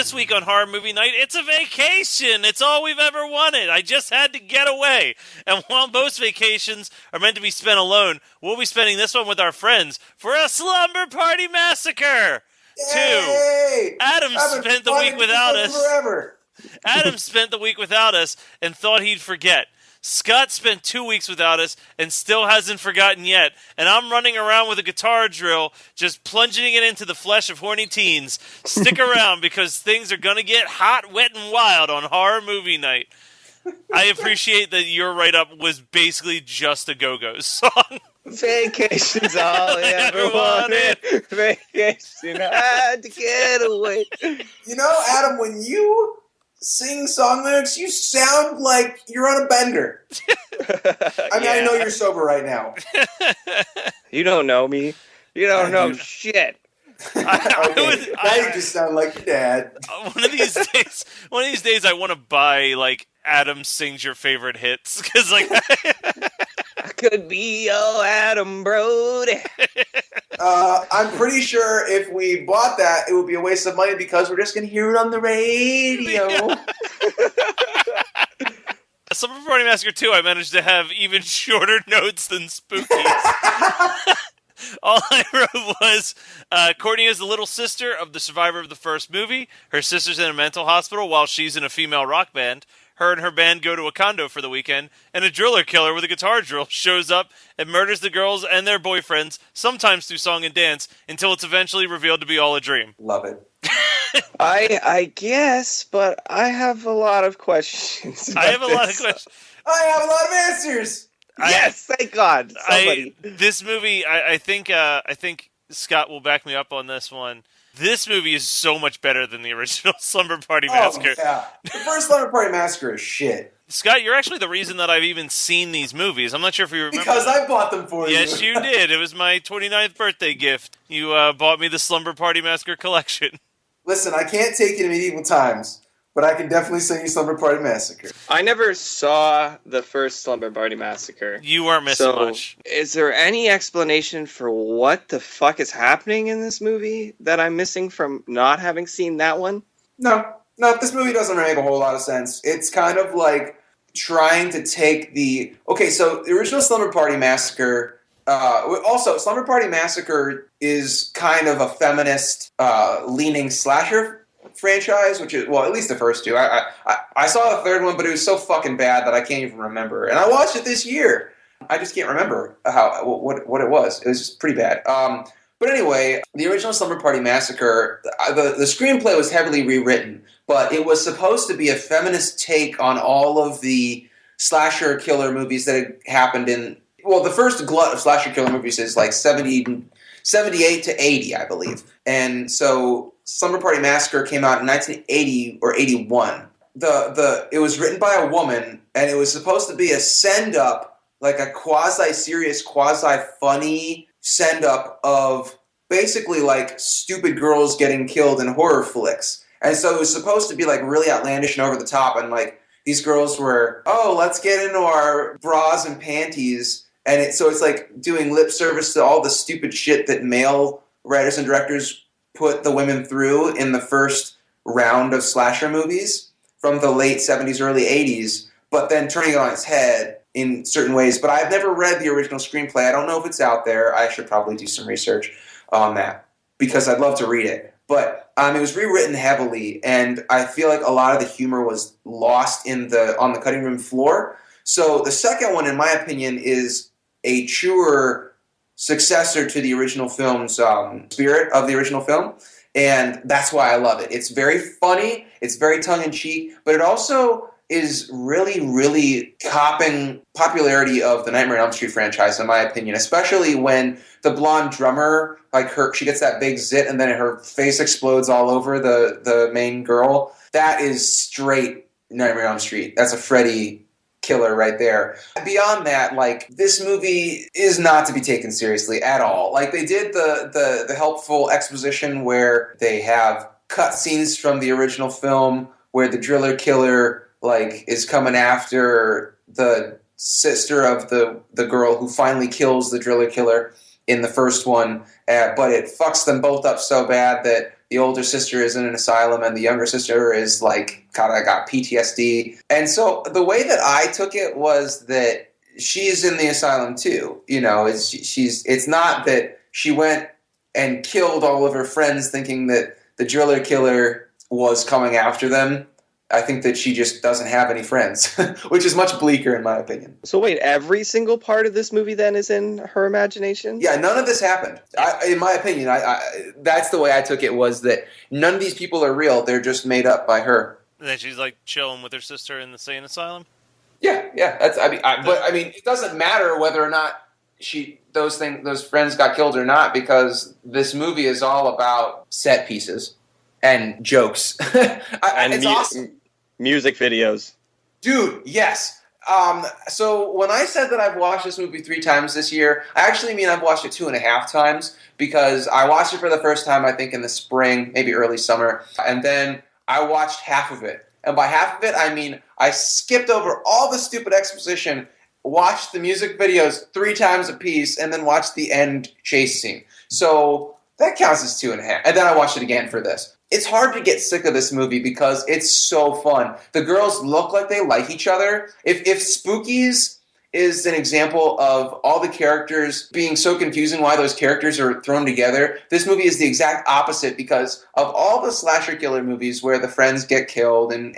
this week on Horror Movie Night, it's a vacation. It's all we've ever wanted. I just had to get away. And while most vacations are meant to be spent alone, we'll be spending this one with our friends for a Slumber Party Massacre Yay! 2. Adam spent the week without us. Forever. Adam spent the week without us and thought he'd forget. Scott spent 2 weeks without us and still hasn't forgotten yet. And I'm running around with a guitar drill, just plunging it into the flesh of horny teens. Stick around because things are going to get hot, wet, and wild on Horror Movie Night. I appreciate that your write-up was basically just a Go-Go's song. Vacation's all I ever wanted. Vacation, I had to get away. You know, Adam, when you sing song lyrics, you sound like you're on a bender. I mean, I know you're sober right now. You don't know me. You don't know shit. Now you just sound like your dad. One of these days, I want to buy like Adam sings your favorite hits because like I could be your Adam Brody. I'm pretty sure if we bought that, it would be a waste of money because we're just going to hear it on the radio. Yeah. Slumber Party Massacre 2, I managed to have even shorter notes than Spookies. All I wrote was, Courtney is the little sister of the survivor of the first movie. Her sister's in a mental hospital while she's in a female rock band. Her and her band go to a condo for the weekend, and a driller killer with a guitar drill shows up and murders the girls and their boyfriends, sometimes through song and dance, until it's eventually revealed to be all a dream. Love it. I guess, but I have a lot of questions. I have a lot of questions. I have a lot of answers. Yes, thank God. Somebody. This movie, I think Scott will back me up on this one. This movie is so much better than the original Slumber Party Massacre. Yeah. The first Slumber Party Massacre is shit. Scott, you're actually the reason that I've even seen these movies. I'm not sure if you remember. Because I bought them for you. Yes, you did. It was my 29th birthday gift. You bought me the Slumber Party Massacre collection. Listen, I can't take you to medieval times, but I can definitely sing you Slumber Party Massacre. I never saw the first Slumber Party Massacre. You weren't missing much. Is there any explanation for what the fuck is happening in this movie that I'm missing from not having seen that one? No, this movie doesn't make a whole lot of sense. It's kind of like trying to take the... Okay, so the original Slumber Party Massacre... also, Slumber Party Massacre is kind of a feminist leaning slasher franchise, which is, well, at least the first two. I saw the third one, but it was so fucking bad that I can't even remember. And I watched it this year. I just can't remember what it was. It was just pretty bad. But anyway, the original Slumber Party Massacre, the screenplay was heavily rewritten, but it was supposed to be a feminist take on all of the slasher killer movies that had happened in... Well, the first glut of slasher killer movies is like 78 to 80, I believe. And so Slumber Party Massacre came out in 1980 or 81. It was written by a woman, and it was supposed to be a send-up, like a quasi-serious, quasi-funny send-up of basically like stupid girls getting killed in horror flicks. And so it was supposed to be like really outlandish and over the top, and like these girls were, oh, let's get into our bras and panties. And so it's like doing lip service to all the stupid shit that male writers and directors put the women through in the first round of slasher movies from the late 70s, early 80s, but then turning it on its head in certain ways. But I've never read the original screenplay. I don't know if it's out there. I should probably do some research on that because I'd love to read it. But it was rewritten heavily, and I feel like a lot of the humor was lost on the cutting room floor. So the second one, in my opinion, is a truer successor to the original film's spirit of the original film, and that's why I love it. It's very funny, it's very tongue-in-cheek, but it also is really, really copping popularity of the Nightmare on Elm Street franchise, in my opinion, especially when the blonde drummer, she gets that big zit and then her face explodes all over the main girl. That is straight Nightmare on Elm Street. That's a Freddy killer right there. Beyond that, this movie is not to be taken seriously at all. They did the helpful exposition where they have cut scenes from the original film where the driller killer is coming after the sister of the girl who finally kills the driller killer in the first one, but it fucks them both up so bad that the older sister is in an asylum and the younger sister is like kind of got PTSD. And so the way that I took it was that she's in the asylum too. You know, it's not that she went and killed all of her friends thinking that the driller killer was coming after them. I think that she just doesn't have any friends, which is much bleaker in my opinion. So wait, every single part of this movie then is in her imagination? Yeah, none of this happened. In my opinion, that's the way I took it, was that none of these people are real. They're just made up by her. And then she's like chilling with her sister in the sane asylum. Yeah. But I mean, it doesn't matter whether or not those friends got killed or not, because this movie is all about set pieces and jokes. It's awesome. Music videos. Dude, yes. So when I said that I've watched this movie 3 times this year, I actually mean I've watched it 2.5 times, because I watched it for the first time, I think, in the spring, maybe early summer, and then I watched half of it. And by half of it, I mean I skipped over all the stupid exposition, watched the music videos 3 times a piece, and then watched the end chase scene. So that counts as 2.5. And then I watched it again for this. It's hard to get sick of this movie because it's so fun. The girls look like they like each other. If Spookies is an example of all the characters being so confusing why those characters are thrown together, this movie is the exact opposite, because of all the slasher killer movies where the friends get killed and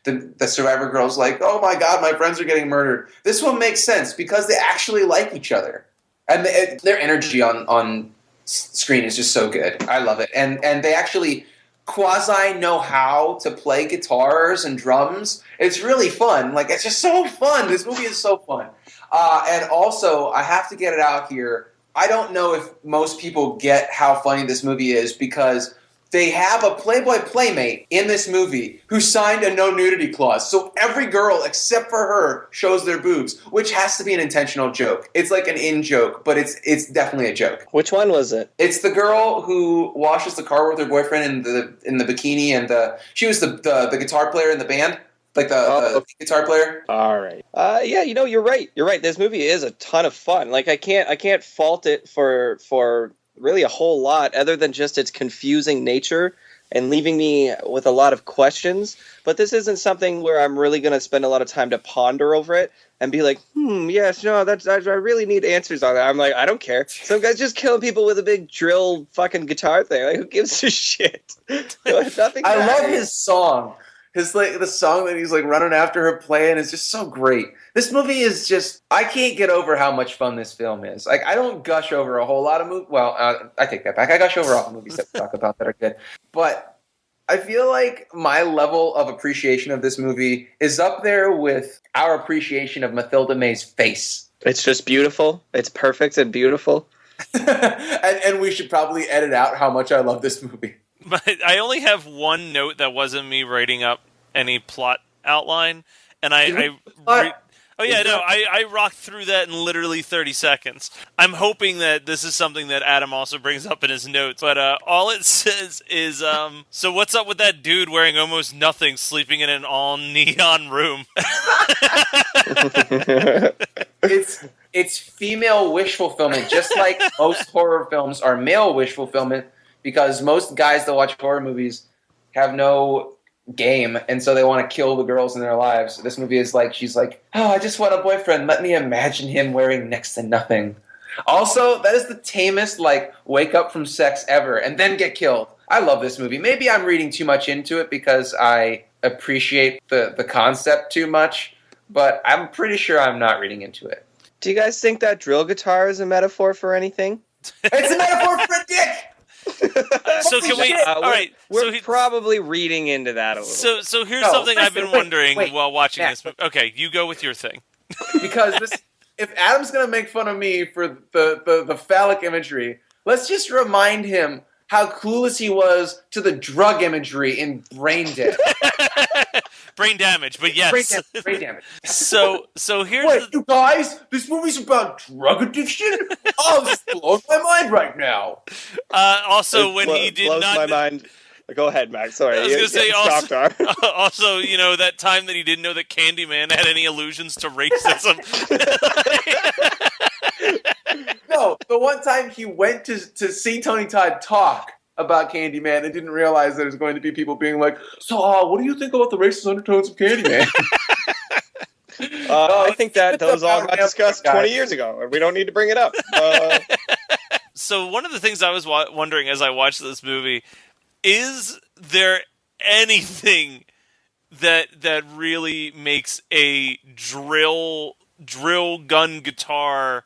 the survivor girl's like, oh my god, my friends are getting murdered. This one makes sense because they actually like each other. And their energy on screen is just so good. I love it. And they actually quasi know how to play guitars and drums. It's really fun. Like, it's just so fun. This movie is so fun. And also, I have to get it out here. I don't know if most people get how funny this movie is, because they have a Playboy playmate in this movie who signed a no nudity clause. So every girl except for her shows their boobs, which has to be an intentional joke. It's like an in joke, but it's definitely a joke. Which one was it? It's the girl who washes the car with her boyfriend in the bikini, and she was the guitar player in the band. Like the guitar player. All right. Yeah, you're right. You're right. This movie is a ton of fun. Like, I can't fault it for really a whole lot, other than just its confusing nature and leaving me with a lot of questions. But this isn't something where I'm really going to spend a lot of time to ponder over it and be like, yes, no, I really need answers on that. I'm like, I don't care. Some guy's just killing people with a big drill fucking guitar thing. Like, who gives a shit? Nothing. I love his song. The song that he's like running after her playing is just so great. This movie is just, I can't get over how much fun this film is. Like, I don't gush over a whole lot of movies. Well, I take that back. I gush over all the movies that we talk about that are good. But I feel like my level of appreciation of this movie is up there with our appreciation of Mathilda May's face. It's just beautiful. It's perfect and beautiful. and we should probably edit out how much I love this movie. But I only have one note that wasn't me writing up any plot outline, and I rocked through that in literally 30 seconds. I'm hoping that this is something that Adam also brings up in his notes, but all it says is, so what's up with that dude wearing almost nothing sleeping in an all-neon room? It's female wish fulfillment, just like most horror films are male wish fulfillment, because most guys that watch horror movies have no game, and so they want to kill the girls in their lives. This movie is like, she's like, oh, I just want a boyfriend. Let me imagine him wearing next to nothing. Also, that is the tamest, like, wake up from sex ever and then get killed. I love this movie. Maybe I'm reading too much into it because I appreciate the concept too much, but I'm pretty sure I'm not reading into it. Do you guys think that drill guitar is a metaphor for anything? It's a metaphor for a dick! So can we? All right, we're probably reading into that a little. So here's something I've been wondering while watching this movie. Okay, you go with your thing. Because if Adam's gonna make fun of me for the phallic imagery, let's just remind him how clueless he was to the drug imagery in Brain Dead. Brain damage, but yes. Brain damage. So here's Wait, you guys, this movie's about drug addiction? Oh, this blows my mind right now. Also, when he did blows not... my mind. Go ahead, Max. Sorry. I was going to say, also, that time that he didn't know that Candyman had any allusions to racism. No, the one time he went to see Tony Todd talk, about Candyman and didn't realize that there's going to be people being like, so, what do you think about the racist undertones of Candyman? I think that those all got discussed 20 years ago, and we don't need to bring it up. So one of the things I was wondering as I watched this movie, is there anything that really makes a drill gun guitar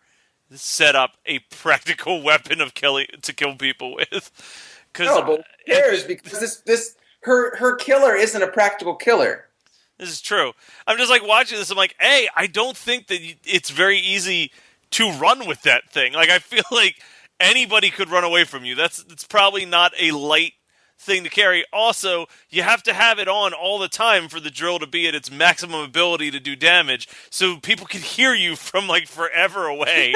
setup a practical weapon of to kill people with? No, but who cares? Because her killer isn't a practical killer. This is true. I'm just like watching this. I'm like, hey, I don't think that it's very easy to run with that thing. Like, I feel like anybody could run away from you. It's probably not a light thing to carry. Also, you have to have it on all the time for the drill to be at its maximum ability to do damage, so people can hear you from like forever away.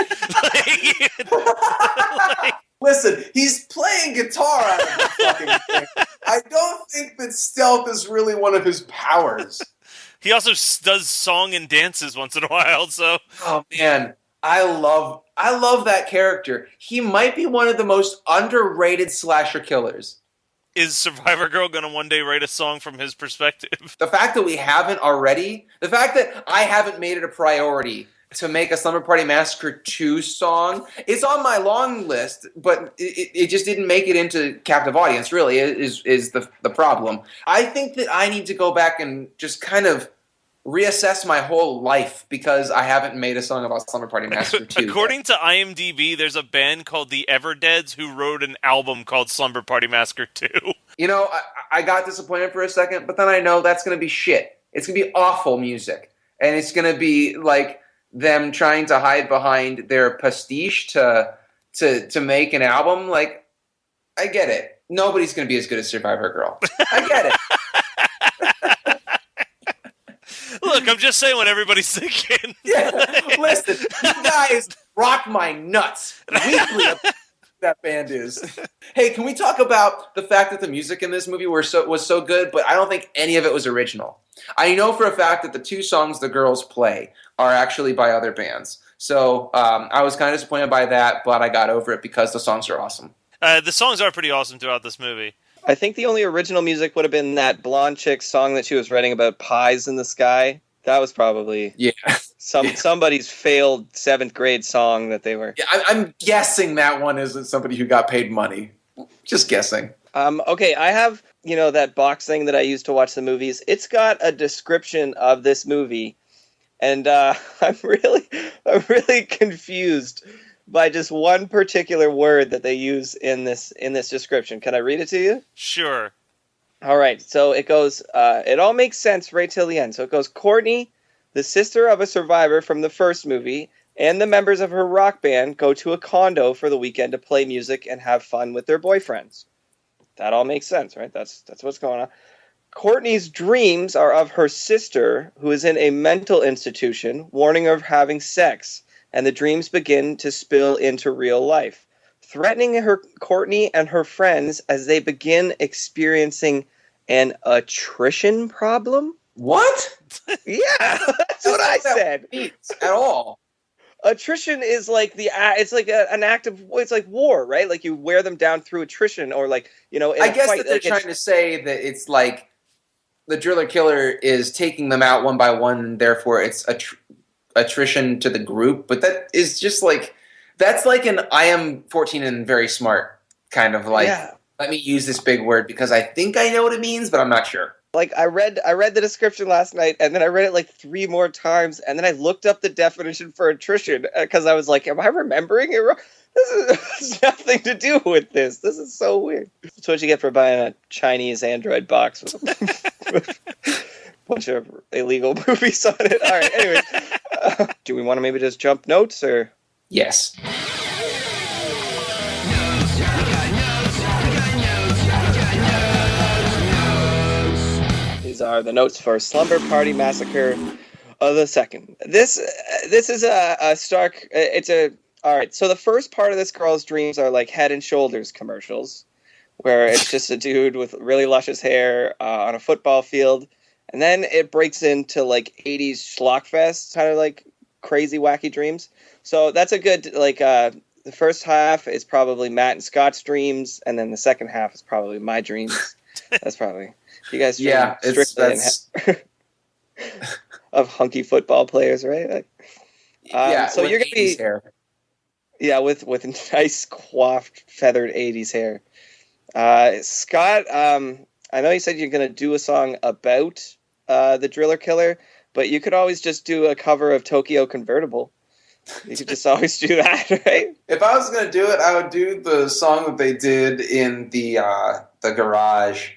Listen, he's playing guitar out of the fucking thing. I don't think that stealth is really one of his powers. He also does song and dances once in a while, so... Oh, man. I love that character. He might be one of the most underrated slasher killers. Is Survivor Girl going to one day write a song from his perspective? The fact that we haven't already, the fact that I haven't made it a priority to make a Slumber Party Massacre 2 song, it's on my long list, but it just didn't make it into captive audience, really, is the problem. I think that I need to go back and just kind of reassess my whole life because I haven't made a song about Slumber Party Massacre 2. According to IMDb, there's a band called the Everdeads who wrote an album called Slumber Party Massacre 2. You know, I got disappointed for a second, but then I know that's going to be shit. It's going to be awful music. And it's going to be like them trying to hide behind their pastiche to make an album. Like, I get it. Nobody's going to be as good as Survivor Girl. I get it. Look, I'm just saying what everybody's thinking. Yeah, listen, you guys rock my nuts weekly. That band is. Hey, can we talk about the fact that the music in this movie was so good, but I don't think any of it was original. I know for a fact that the 2 songs the girls play are actually by other bands. So I was kind of disappointed by that, but I got over it because the songs are awesome. The songs are pretty awesome throughout this movie. I think the only original music would have been that blonde chick's song that she was writing about pies in the sky. That was probably somebody's failed 7th grade song that they were... Yeah, I'm guessing that one isn't somebody who got paid money. Just guessing. Okay, I have, that box thing that I use to watch the movies. It's got a description of this movie, and I'm really confused by just one particular word that they use in this description. Can I read it to you? Sure. All right, so it goes, it all makes sense right till the end. So it goes, Courtney, the sister of a survivor from the first movie, and the members of her rock band go to a condo for the weekend to play music and have fun with their boyfriends. That all makes sense, right? That's what's going on. Courtney's dreams are of her sister, who is in a mental institution, warning her of having sex, and the dreams begin to spill into real life, threatening Courtney and her friends as they begin experiencing an attrition problem. What? Yeah, that's what I said. At all. Attrition is like it's like an act of, it's like war, right? Like you wear them down through attrition, or like, in I guess fight, that they're trying to say that it's like the driller killer is taking them out one by one, and therefore it's attrition to the group. But that is just like, that's like an I am 14 and very smart kind of like, let me use this big word because I think I know what it means, but I'm not sure. Like I read the description last night, and then I read it like 3 more times, and then I looked up the definition for attrition because I was like, "Am I remembering it wrong? This has nothing to do with this. This is so weird." That's what you get for buying a Chinese Android box with a bunch of illegal movies on it. All right, anyways, do we want to maybe just jump notes or? Yes. Are the notes for Slumber Party Massacre II. This is a stark. All right. So the first part of this girl's dreams are like Head and Shoulders commercials, where it's just a dude with really luscious hair on a football field, and then it breaks into like 80s schlockfest kind of like crazy wacky dreams. So that's a good like the first half is probably Matt and Scott's dreams, and then the second half is probably my dreams. That's probably you guys. Of hunky football players, right? So you're gonna be hair. Yeah, with nice coiffed feathered 80s hair. Scott, I know you said you're gonna do a song about the Driller Killer, but you could always just do a cover of Tokyo Convertible. You could just always do that, right? If I was gonna do it, I would do the song that they did in the garage,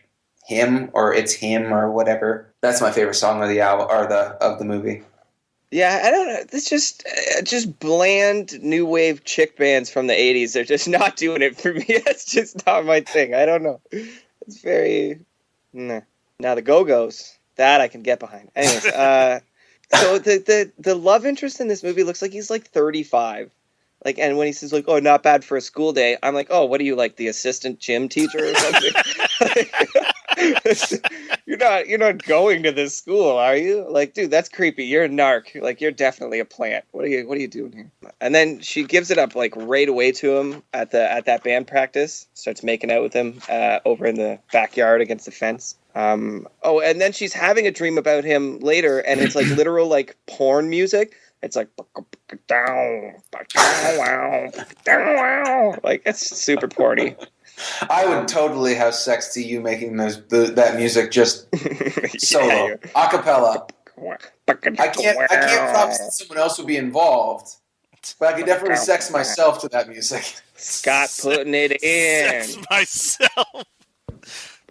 Him or It's Him or whatever. That's my favorite song of the album or of the movie. Yeah, I don't know. It's just bland new wave chick bands from the 80s. They're just not doing it for me. That's just not my thing. I don't know. It's very nah. Now the Go-Go's, that I can get behind. Anyways, so the love interest in this movie looks like he's like 35. Like, and when he says like, "Oh, not bad for a school day," I'm like, "Oh, what are you, like the assistant gym teacher or something?" You're not going to this school, are you? Like, dude, that's creepy. You're a narc. Like, you're definitely a plant. What are you doing here? And then she gives it up like right away to him at that band practice. Starts making out with him over in the backyard against the fence. And then she's having a dream about him later, and it's like literal like porn music. It's like like it's super porny. I would totally have sex to you making that music just solo, a cappella. I can't promise that someone else would be involved, but I could definitely sex myself to that music. Scott putting it in. Sex myself.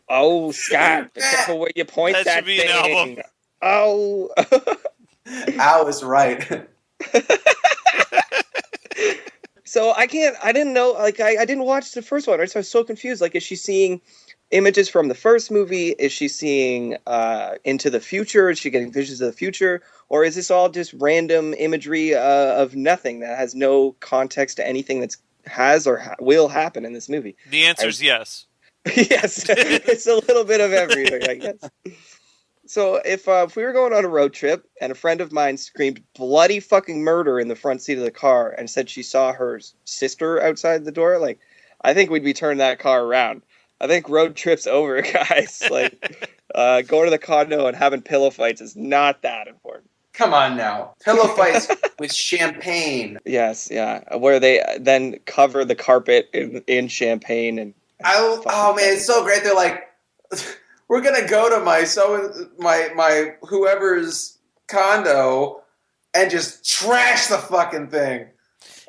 Oh, Scott, be careful where you point that should be thing. an album. Oh. Al is right. So I didn't know, like, I didn't watch the first one, right? So I was so confused. Like, is she seeing images from the first movie? Is she seeing into the future? Is she getting visions of the future? Or is this all just random imagery of nothing that has no context to anything that's has or will happen in this movie? The answer is yes. Yes, it's a little bit of everything, I guess. So if we were going on a road trip and a friend of mine screamed bloody fucking murder in the front seat of the car and said she saw her sister outside the door, like, I think we'd be turning that car around. I think road trip's over, guys. Like, going to the condo and having pillow fights is not that important. Come on now. Pillow fights with champagne. Yes, yeah. Where they then cover the carpet in champagne and... Oh man, it's so great. They're like, we're gonna go to my whoever's condo and just trash the fucking thing.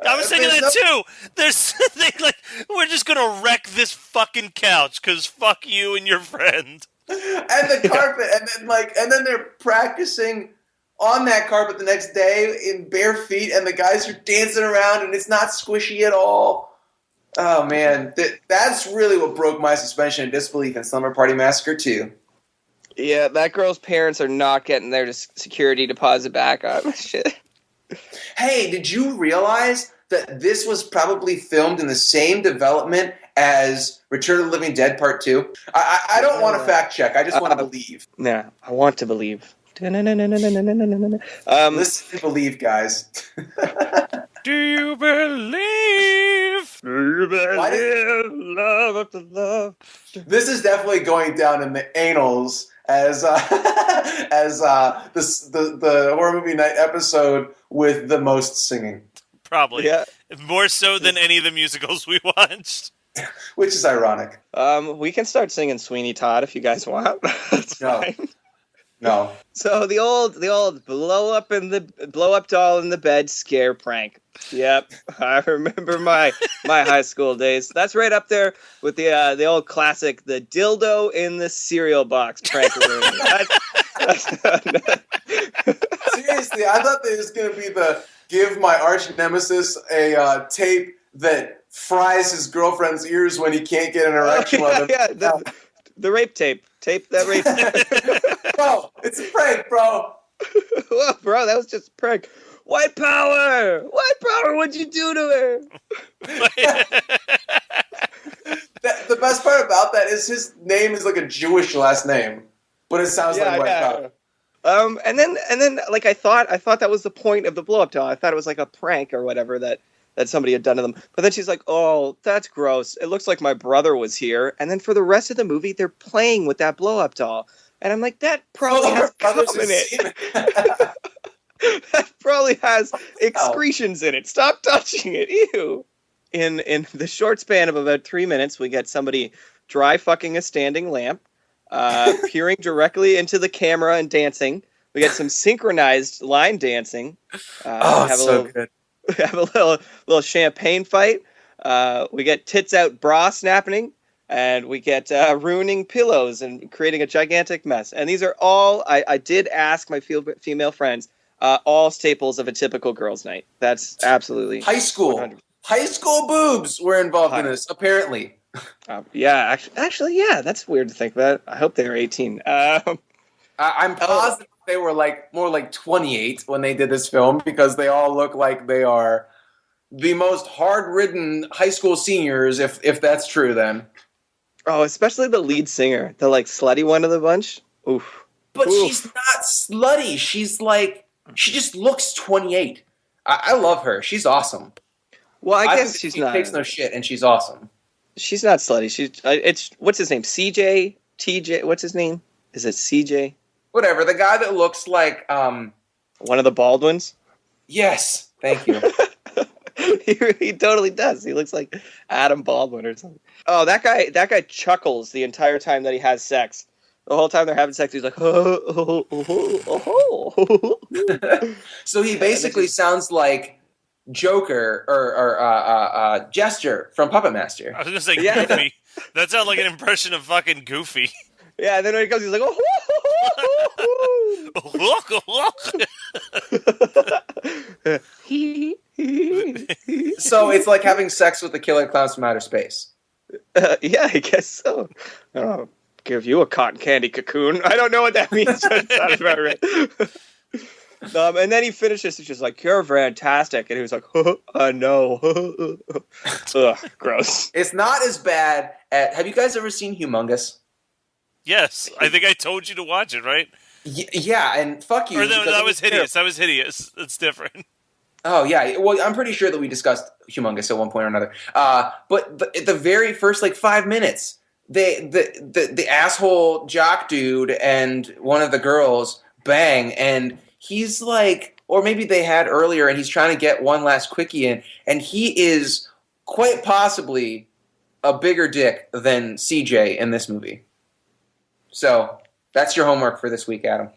I was thinking that too. There's like, we're just gonna wreck this fucking couch because fuck you and your friend. And the carpet, and then they're practicing on that carpet the next day in bare feet, and the guys are dancing around, and it's not squishy at all. Oh, man. That's really what broke my suspension of disbelief in Slumber Party Massacre II. Yeah, that girl's parents are not getting their security deposit back on. Shit. Hey, did you realize that this was probably filmed in the same development as Return of the Living Dead Part 2? I don't want to fact check. I just want to believe. Nah, I want to believe. Listen and believe, guys. Do you believe? Do you believe love after love? This is definitely going down in the annals as the horror movie night episode with the most singing. Probably. Yeah. More so than any of the musicals we watched. Which is ironic. We can start singing Sweeney Todd if you guys want. That's fine. No. So the old blow up doll in the bed scare prank. Yep, I remember my high school days. That's right up there with the old classic, the dildo in the cereal box prank. Seriously, I thought there was going to be the give my arch nemesis a tape that fries his girlfriend's ears when he can't get an erection. The rape tape. Tape that rape tape. Bro, it's a prank, bro. Well, bro, that was just a prank. White power! White power, what'd you do to her? The best part about that is his name is like a Jewish last name, but it sounds like white power. And then like I thought that was the point of the blow up doll. I thought it was like a prank or whatever that that somebody had done to them. But then she's like, oh, that's gross. It looks like my brother was here. And then for the rest of the movie, they're playing with that blow-up doll. And I'm like, that probably has cum in it. That probably has excretions in it. Stop touching it. Ew. In the short span of about 3 minutes, we get somebody dry fucking a standing lamp, peering directly into the camera and dancing. We get some synchronized line dancing. Good. We have a little champagne fight. We get tits out bra snapping, and we get ruining pillows and creating a gigantic mess. And these are all, I did ask my female friends, all staples of a typical girls' night. That's absolutely high school. 100%. High school boobs were involved in this, apparently. Yeah, actually, yeah, that's weird to think about. I hope they were 18. I'm positive they were more like 28 when they did this film, because they all look like they are the most hard-ridden high school seniors, if that's true then. Oh, especially the lead singer, the slutty one of the bunch. Oof. But she's not slutty. She's she just looks 28. I love her. She's awesome. Well, I guess she takes no shit, and she's awesome. She's not slutty. It's what's his name? CJ? TJ? What's his name? Is it CJ? Whatever. The guy that looks like one of the Baldwins. Yes, thank you. He totally does. He looks like Adam Baldwin or something. Oh, that guy chuckles the entire time that he has sex. The whole time they're having sex, he's like, oh, oh, oh, oh. So he basically sounds like Joker or Jester from Puppet Master. I was gonna say Goofy. That sounds like an impression of fucking Goofy. Yeah, and then when he comes, he's like, So it's like having sex with the killer clowns from outer space. Yeah, I guess so. I don't know. Give you a cotton candy cocoon. I don't know what that means. That sounds about right. And then he finishes, he's just like, you're fantastic. And he was like, no. Ugh, gross. It's not as bad have you guys ever seen Humongous? Yes. I think I told you to watch it, right? Yeah, and fuck you. Or that was hideous. That was hideous. It's different. Oh, yeah. Well, I'm pretty sure that we discussed Humongous at one point or another. But the very first, 5 minutes, the asshole jock dude and one of the girls bang, and he's like, or maybe they had earlier, and he's trying to get one last quickie in, and he is quite possibly a bigger dick than CJ in this movie. So that's your homework for this week, Adam.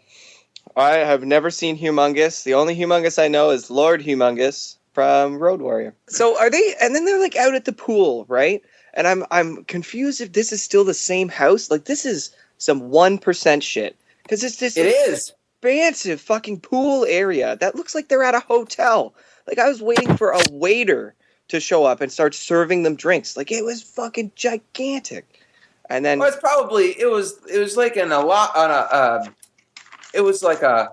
I have never seen Humongous. The only Humongous I know is Lord Humongous from Road Warrior. So are they? And then they're out at the pool, right? And I'm confused if this is still the same house. This is some 1% shit, because it's this. It is expansive fucking pool area that looks like they're at a hotel. I was waiting for a waiter to show up and start serving them drinks. It was fucking gigantic. And then it was like in a lot on a it was like a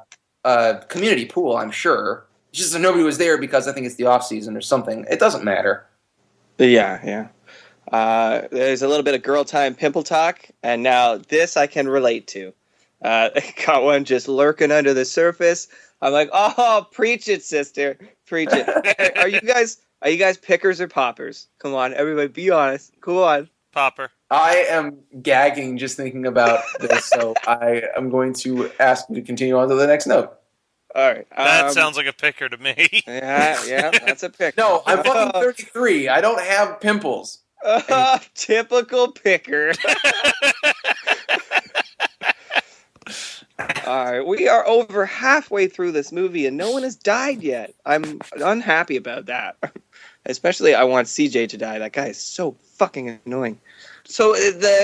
community pool, I'm sure. It's just that nobody was there because I think it's the off season or something. It doesn't matter. Yeah. There's a little bit of girl time pimple talk, and now this I can relate to. Got one just lurking under the surface. I'm like, oh, preach it, sister, preach it. Are you guys pickers or poppers? Come on, everybody, be honest. Come on, popper. I am gagging just thinking about this, so I am going to ask you to continue on to the next note. All right. That sounds like a picker to me. Yeah, that's a picker. No, I'm fucking 33. I don't have pimples. Typical picker. All right, we are over halfway through this movie, and no one has died yet. I'm unhappy about that. Especially, I want CJ to die. That guy is so fucking annoying. So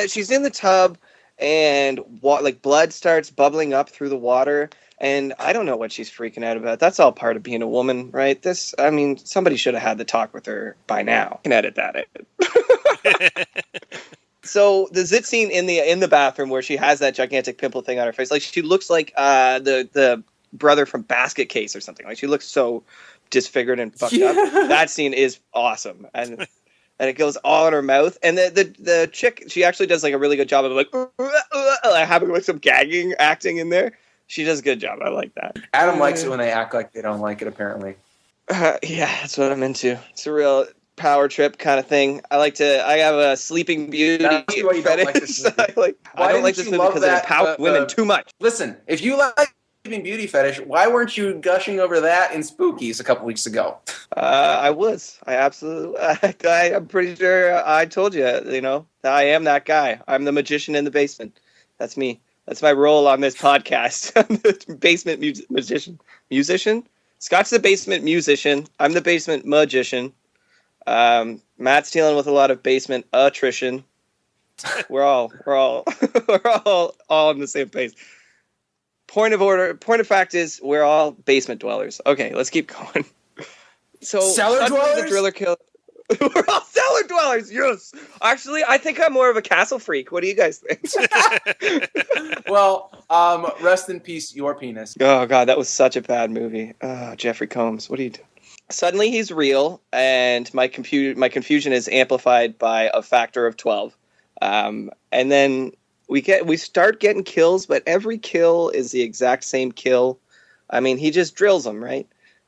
she's in the tub, and blood starts bubbling up through the water, and I don't know what she's freaking out about. That's all part of being a woman, right? Somebody should have had the talk with her by now. I can edit that in. So the zit scene in the bathroom where she has that gigantic pimple thing on her face, she looks like the brother from Basket Case or something. She looks so disfigured and fucked up. That scene is awesome, and it goes all in her mouth. And the chick, she actually does a really good job of having some gagging acting in there. She does a good job. I like that. Adam likes it when they act like they don't like it, apparently. Yeah, that's what I'm into. It's a real power trip kind of thing. I have a Sleeping Beauty That's why you don't like fetish. this movie. I don't like this movie because it empowers women too much. Listen, if you like Sleeping Beauty fetish, why weren't you gushing over that in Spookies a couple weeks ago? I was. I absolutely. I'm pretty sure I told you. I am that guy. I'm the magician in the basement. That's me. That's my role on this podcast. I'm the basement magician. Musician? Scott's the basement musician. I'm the basement magician. Matt's dealing with a lot of basement attrition. We're all on the same page. Point of fact is we're all basement dwellers. Okay, let's keep going. So cellar dwellers? The driller killer. We're all cellar dwellers. Yes. Actually, I think I'm more of a castle freak. What do you guys think? Well, rest in peace, your penis. Oh god, that was such a bad movie. Jeffrey Combs, what are you doing? Suddenly he's real, and my confusion is amplified by a factor of 12. And then we start getting kills, but every kill is the exact same kill. I mean, he just drills them, right?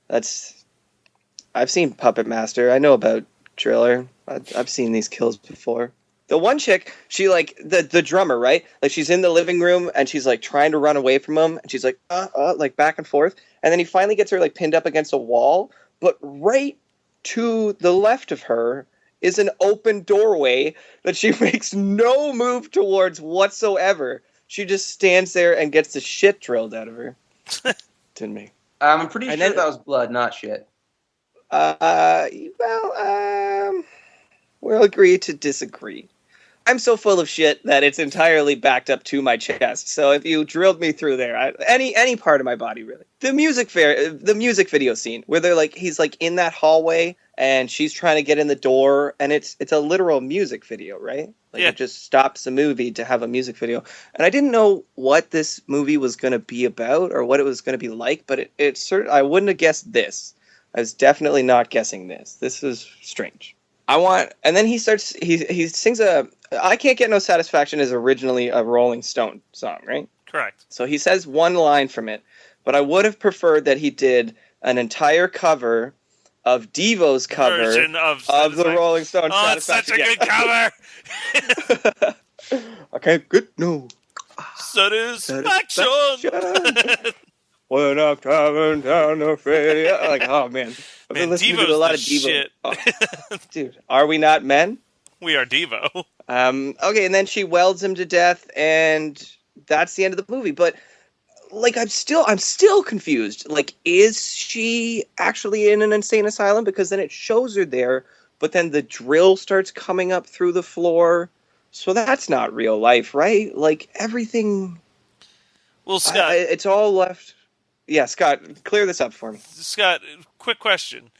I've seen Puppet Master. I know about Driller. I've seen these kills before. The one chick, she like the drummer, right? Like she's in the living room and she's like trying to run away from him, and she's like like back and forth, and then he finally gets her like pinned up against a wall. But right to the left of her is an open doorway that she makes no move towards whatsoever. She just stands there and gets the shit drilled out of her. Didn't me. I'm pretty sure that was blood, not shit. We'll agree to disagree. I'm so full of shit that it's entirely backed up to my chest. So if you drilled me through there, any part of my body, really. The music video scene where he's like in that hallway and she's trying to get in the door, and it's a literal music video, right? Like It just stops the movie to have a music video. And I didn't know what this movie was going to be about or what it was going to be like, but I wouldn't have guessed this. I was definitely not guessing this. This is strange. And then he sings I Can't Get No Satisfaction is originally a Rolling Stone song, right? Correct. So he says one line from it, but I would have preferred that he did an entire cover of Devo's cover version of the Rolling Stone Satisfaction. Oh, it's such a good cover! I can't get no satisfaction. When I'm driving down the radio. Like, oh, man. I've been listening to a lot of Devo. Shit. Oh. Dude, are we not men? We are Devo. Okay, and then she welds him to death, and that's the end of the movie. But, like, I'm still confused. Like, is she actually in an insane asylum? Because then it shows her there, but then the drill starts coming up through the floor. So that's not real life, right? Like, everything... Well, Scott... it's all left... Yeah, Scott, clear this up for me. Scott, quick question.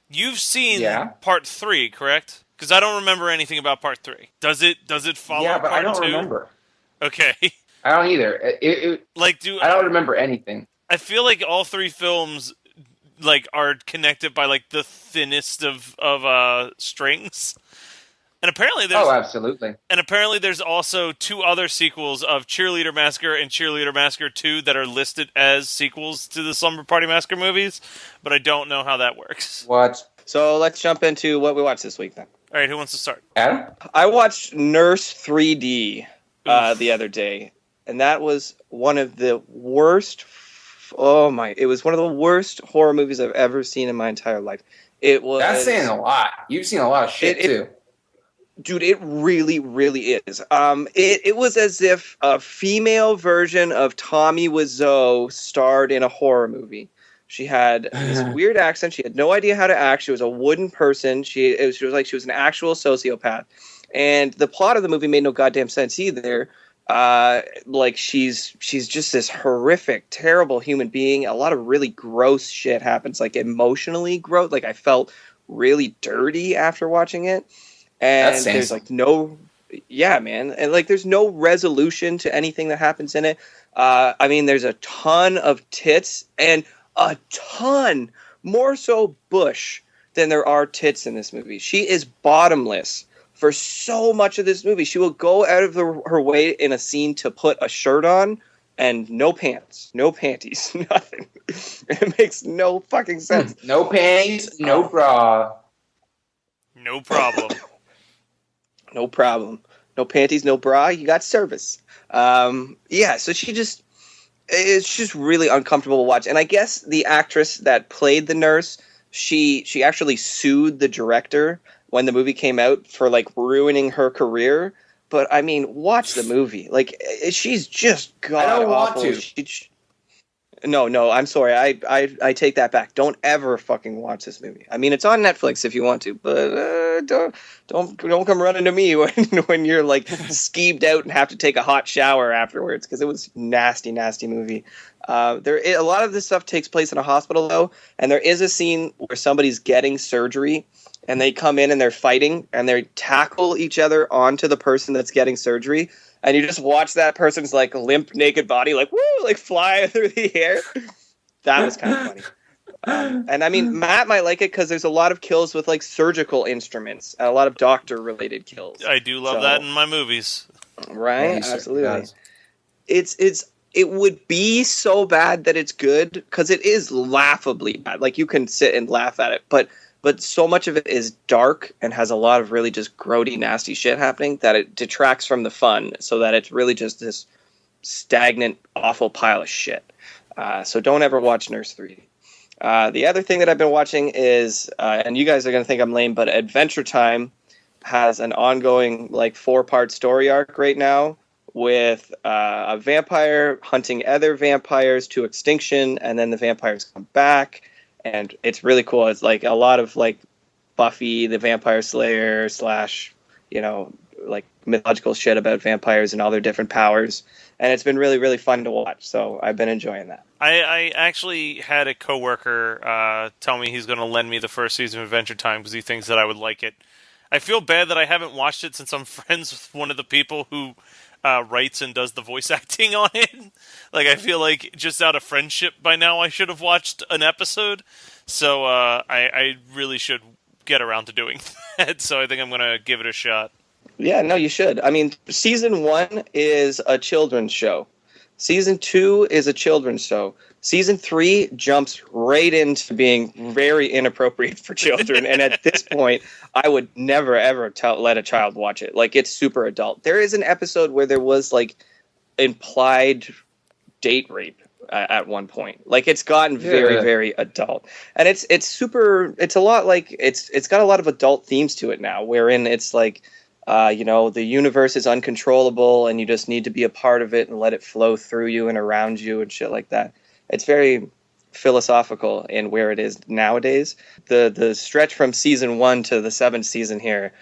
You've seen part 3, correct? Because I don't remember anything about part 3. Does it follow part 2? Yeah, but I don't remember. Okay. I don't either. I don't remember anything. I feel like all 3 films are connected by the thinnest of strings. And apparently absolutely. And apparently there's also 2 other sequels of Cheerleader Massacre and Cheerleader Massacre II that are listed as sequels to the Slumber Party Massacre movies, but I don't know how that works. What? So let's jump into what we watched this week then. All right, who wants to start? Adam? I watched Nurse 3D the other day, and that was one of the worst... it was one of the worst horror movies I've ever seen in my entire life. It was... That's saying a lot. You've seen a lot of shit, too. Dude, it really, really is. It was as if a female version of Tommy Wiseau starred in a horror movie. She had this weird accent. She had no idea how to act. She was a wooden person. She was like she was an actual sociopath. And the plot of the movie made no goddamn sense either. She's just this horrific, terrible human being. A lot of really gross shit happens, like emotionally gross. Like I felt really dirty after watching it. And there's man. And there's no resolution to anything that happens in it. There's a ton of tits and a ton more so bush than there are tits in this movie. She is bottomless for so much of this movie. She will go out of her way in a scene to put a shirt on and no pants, no panties, nothing. It makes no fucking sense. No panties, no bra. No problem. No problem. No panties, no bra. You got service. Yeah, so it's just really uncomfortable to watch. And I guess the actress that played the nurse, she actually sued the director when the movie came out for like ruining her career. But I mean, watch the movie. Like, she's just god awful. I don't want to. No, I'm sorry. I take that back. Don't ever fucking watch this movie. I mean, it's on Netflix if you want to, but don't come running to me when you're like skeeved out and have to take a hot shower afterwards, because it was nasty movie. A lot of this stuff takes place in a hospital though, and there is a scene where somebody's getting surgery, and they come in and they're fighting, and they tackle each other onto the person that's getting surgery. And you just watch that person's like limp, naked body, like woo, like fly through the air. That was kind of funny. And I mean, Matt might like it because there's a lot of kills with like surgical instruments, and a lot of doctor-related kills. I do love that in my movies. Right? Yeah, absolutely. It would be so bad that it's good, because it is laughably bad. Like, you can sit and laugh at it, but so much of it is dark and has a lot of really just grody, nasty shit happening that it detracts from the fun, so that it's really just this stagnant, awful pile of shit. So don't ever watch Nurse 3. The other thing that I've been watching is, and you guys are going to think I'm lame, but Adventure Time has an ongoing like 4-part story arc right now with a vampire hunting other vampires to extinction, and then the vampires come back. And it's really cool. It's like a lot of like Buffy the Vampire Slayer / like mythological shit about vampires and all their different powers. And it's been really, really fun to watch. So I've been enjoying that. I actually had a coworker tell me he's going to lend me the first season of Adventure Time because he thinks that I would like it. I feel bad that I haven't watched it since I'm friends with one of the people who writes and does the voice acting on it. Like, I feel like just out of friendship by now I should have watched an episode. So I really should get around to doing that. So I think I'm going to give it a shot. Yeah, no, you should. I mean, season 1 is a children's show. Season 2 is a children's show. Season 3 jumps right into being very inappropriate for children. And at this point, I would never, ever let a child watch it. Like, it's super adult. There is an episode where there was, like, implied date rape at one point. Like, it's gotten very, very adult. And it's a lot like, it's got a lot of adult themes to it now, wherein it's like, the universe is uncontrollable and you just need to be a part of it and let it flow through you and around you and shit like that. It's very philosophical in where it is nowadays. The stretch from season 1 to the 7th season here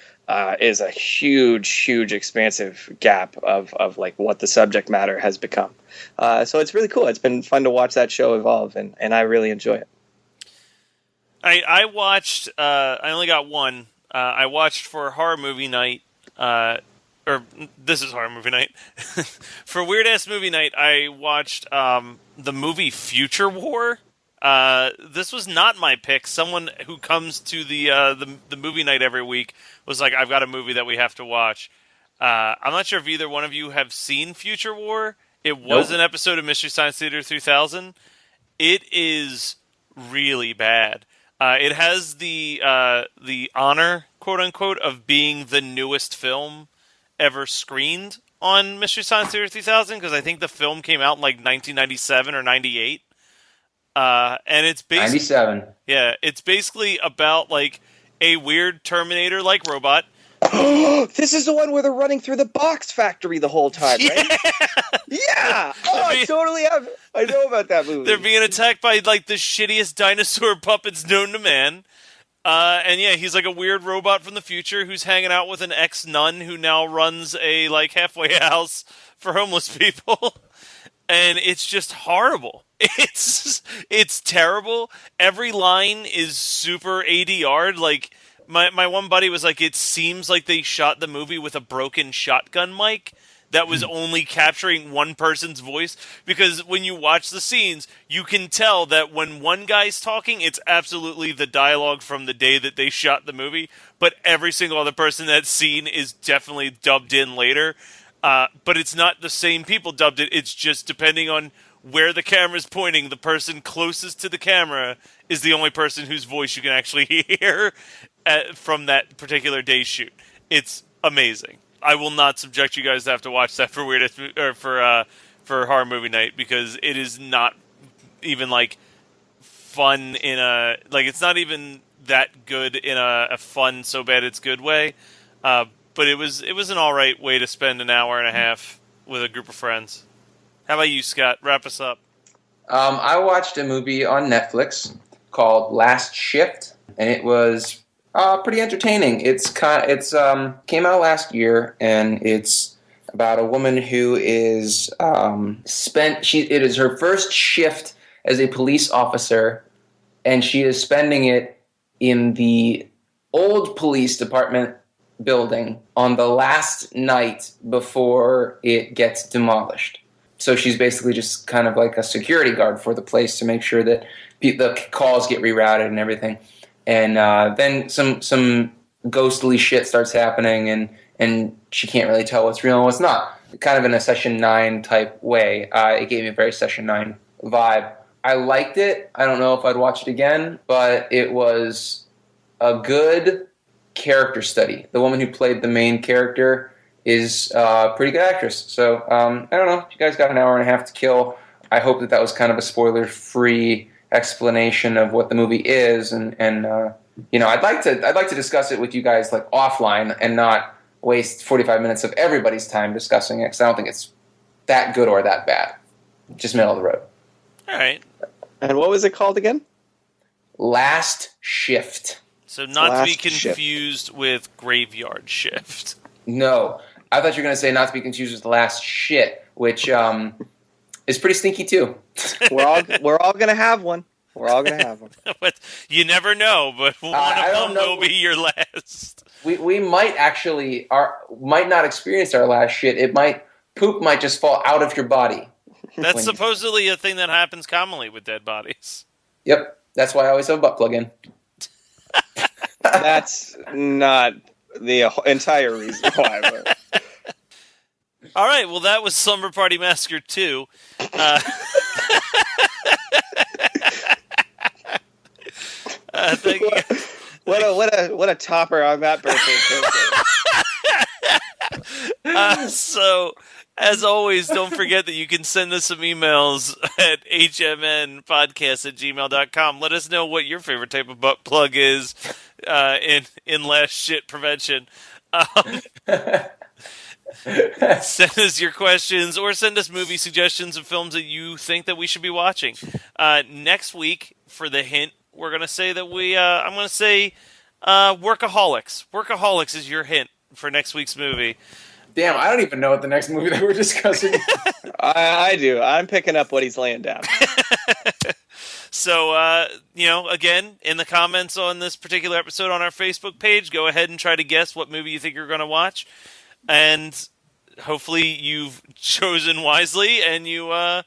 is a huge expansive gap of like what the subject matter has become. So it's really cool. It's been fun to watch that show evolve, and I really enjoy it. I watched, I only got one. I watched for Horror Movie Night, or this is Horror Movie Night. For Weird Ass Movie Night, I watched the movie Future War. This was not my pick. Someone who comes to the movie night every week was like, I've got a movie that we have to watch. I'm not sure if either one of you have seen Future War. It was an episode of Mystery Science Theater 3000. It is really bad. It has the honor, quote unquote, of being the newest film ever screened on Mystery Science Theater 3000, because I think the film came out in like 1997 or 98. And it's basically 97. Yeah, it's basically about like a weird Terminator-like robot. This is the one where they're running through the box factory the whole time, right? Yeah. Oh, I totally have. I know about that movie. They're being attacked by like the shittiest dinosaur puppets known to man. And yeah, he's like a weird robot from the future who's hanging out with an ex-nun who now runs a like halfway house for homeless people. And it's just horrible. It's terrible. Every line is super ADR'd. Like, my one buddy was like, it seems like they shot the movie with a broken shotgun mic that was only capturing one person's voice. Because when you watch the scenes, you can tell that when one guy's talking, it's absolutely the dialogue from the day that they shot the movie. But every single other person in that scene is definitely dubbed in later. but it's not the same people dubbed it. It's just depending on where the camera's pointing, the person closest to the camera is the only person whose voice you can actually hear from that particular day's shoot. It's amazing. I will not subject you guys to have to watch that for for horror movie night, because it is not even like fun in a it's not even that good in a fun so bad it's good way. But it was an all right way to spend an hour and a half with a group of friends. How about you, Scott? Wrap us up. I watched a movie on Netflix called Last Shift, and it was pretty entertaining. It's came out last year, and it's about a woman who is it is her first shift as a police officer, and she is spending it in the old police department building on the last night before it gets demolished. So she's basically just kind of like a security guard for the place to make sure that the calls get rerouted and everything. And then some ghostly shit starts happening, and she can't really tell what's real and what's not. Kind of in a Session 9 type way. It gave me a very Session 9 vibe. I liked it. I don't know if I'd watch it again, but it was a good character study. The woman who played the main character is a pretty good actress. So, I don't know. You guys got an hour and a half to kill. I hope that was kind of a spoiler-free explanation of what the movie is, and I'd like to discuss it with you guys like offline and not waste 45 minutes of everybody's time discussing it, because I don't think it's that good or that bad. Just middle of the road. All right. And what was it called again? Last Shift. So not Last to be confused with Graveyard Shift. No. I thought you were going to say not to be confused with Last Shit, which is pretty stinky too. We're all gonna have one. We're all gonna have one. But you never know. But one of them will be your last. We might actually might not experience our last shit. Poop might just fall out of your body. That's supposedly a thing that happens commonly with dead bodies. Yep, that's why I always have a butt plug in. That's not the entire reason why. But... All right, well, that was Slumber Party Massacre II. Thank you. What a topper on that birthday cake. So, as always, don't forget that you can send us some emails at hmnpodcast@gmail.com. Let us know what your favorite type of butt plug is in last shit prevention. Send us your questions or send us movie suggestions of films that you think that we should be watching. Next week, for the hint, we're going to say that I'm going to say Workaholics. Workaholics is your hint for next week's movie. Damn, I don't even know what the next movie that we're discussing is. I do. I'm picking up what he's laying down. So, again, in the comments on this particular episode on our Facebook page, go ahead and try to guess what movie you think you're going to watch. And hopefully you've chosen wisely and you are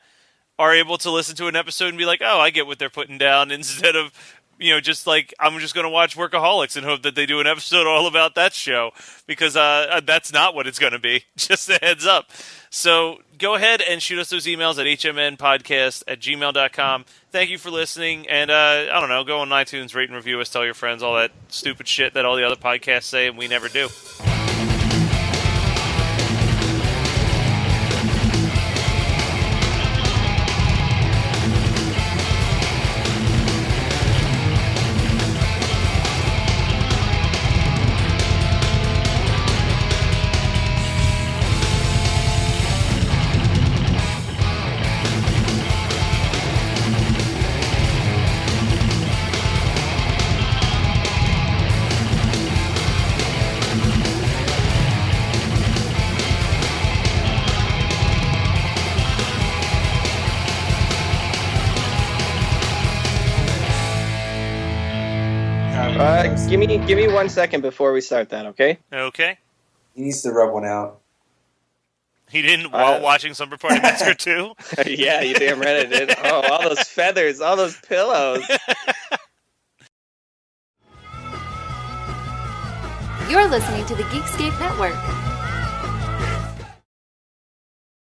able to listen to an episode and be like, oh, I get what they're putting down, instead of, just like, I'm just going to watch Workaholics and hope that they do an episode all about that show, because that's not what it's going to be. Just a heads up. So go ahead and shoot us those emails at hmnpodcast@gmail.com. Thank you for listening. And, I don't know, go on iTunes, rate and review us, tell your friends, all that stupid shit that all the other podcasts say and we never do. Give me 1 second before we start that, okay? Okay. He needs to rub one out. He didn't while watching Slumber Party Massacre 2? Yeah, you damn right I did. Oh, all those feathers, all those pillows. You're listening to the Geekscape Network.